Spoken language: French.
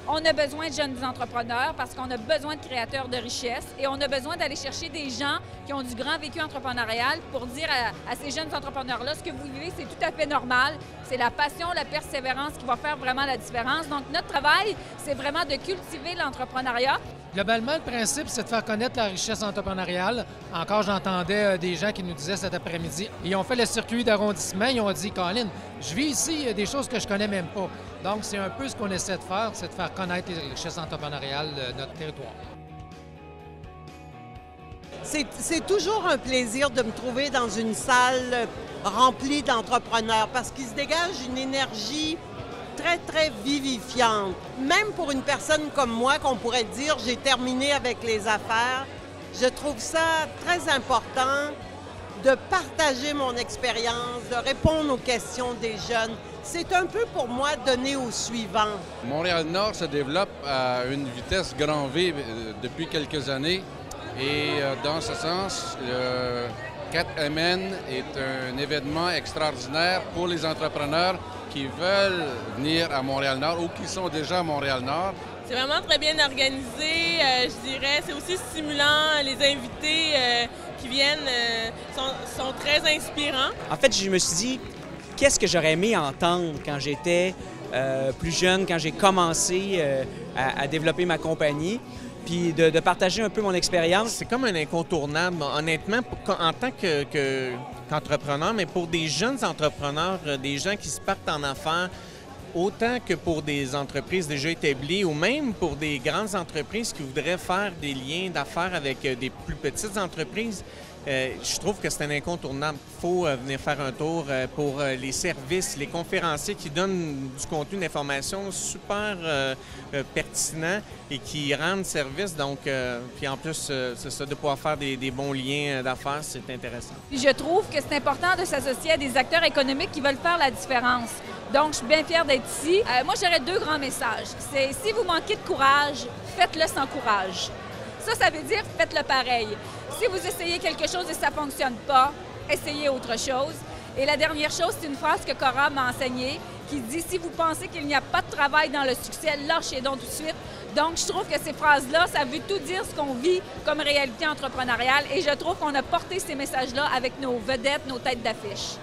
On a besoin de jeunes entrepreneurs parce qu'on a besoin de créateurs de richesse et on a besoin d'aller chercher des gens qui ont du grand vécu entrepreneurial pour dire à ces jeunes entrepreneurs-là, ce que vous vivez, c'est tout à fait normal. C'est la passion, la persévérance qui va faire vraiment la différence. Donc, notre travail, c'est vraiment de cultiver l'entrepreneuriat. Globalement, le principe, c'est de faire connaître la richesse entrepreneuriale. Encore, j'entendais des gens qui nous disaient cet après-midi, ils ont fait le circuit d'arrondissement, ils ont dit, Colin, je vis ici, il y a des choses que je connais même pas. Donc, c'est un peu ce qu'on essaie de faire, c'est de faire connaître les richesses entrepreneuriales de notre territoire. C'est toujours un plaisir de me trouver dans une salle remplie d'entrepreneurs parce qu'il se dégage une énergie très, très vivifiante. Même pour une personne comme moi, qu'on pourrait dire « j'ai terminé avec les affaires », je trouve ça très important de partager mon expérience, de répondre aux questions des jeunes. C'est un peu pour moi donner au suivant. Montréal-Nord se développe à une vitesse grand V depuis quelques années et dans ce sens, le 4MN est un événement extraordinaire pour les entrepreneurs qui veulent venir à Montréal-Nord ou qui sont déjà à Montréal-Nord. C'est vraiment très bien organisé, je dirais. C'est aussi stimulant. Les invités qui viennent sont très inspirants. En fait, je me suis dit, qu'est-ce que j'aurais aimé entendre quand j'étais plus jeune, quand j'ai commencé à développer ma compagnie, puis de partager un peu mon expérience. C'est comme un incontournable, honnêtement, en tant qu'entrepreneur, mais pour des jeunes entrepreneurs, des gens qui se partent en affaires, autant que pour des entreprises déjà établies ou même pour des grandes entreprises qui voudraient faire des liens d'affaires avec des plus petites entreprises, je trouve que c'est un incontournable. Il faut venir faire un tour pour les services, les conférenciers qui donnent du contenu d'information super pertinent et qui rendent service. Donc, puis en plus, c'est ça, de pouvoir faire des bons liens d'affaires, c'est intéressant. Je trouve que c'est important de s'associer à des acteurs économiques qui veulent faire la différence. Donc, je suis bien fière d'être ici. Moi, j'aurais deux grands messages. C'est si vous manquez de courage, faites-le sans courage. Ça veut dire faites-le pareil. Si vous essayez quelque chose et ça ne fonctionne pas, essayez autre chose. Et la dernière chose, c'est une phrase que Cora m'a enseignée qui dit « Si vous pensez qu'il n'y a pas de travail dans le succès, lâchez donc tout de suite ». Donc, je trouve que ces phrases-là, ça veut tout dire ce qu'on vit comme réalité entrepreneuriale et je trouve qu'on a porté ces messages-là avec nos vedettes, nos têtes d'affiche.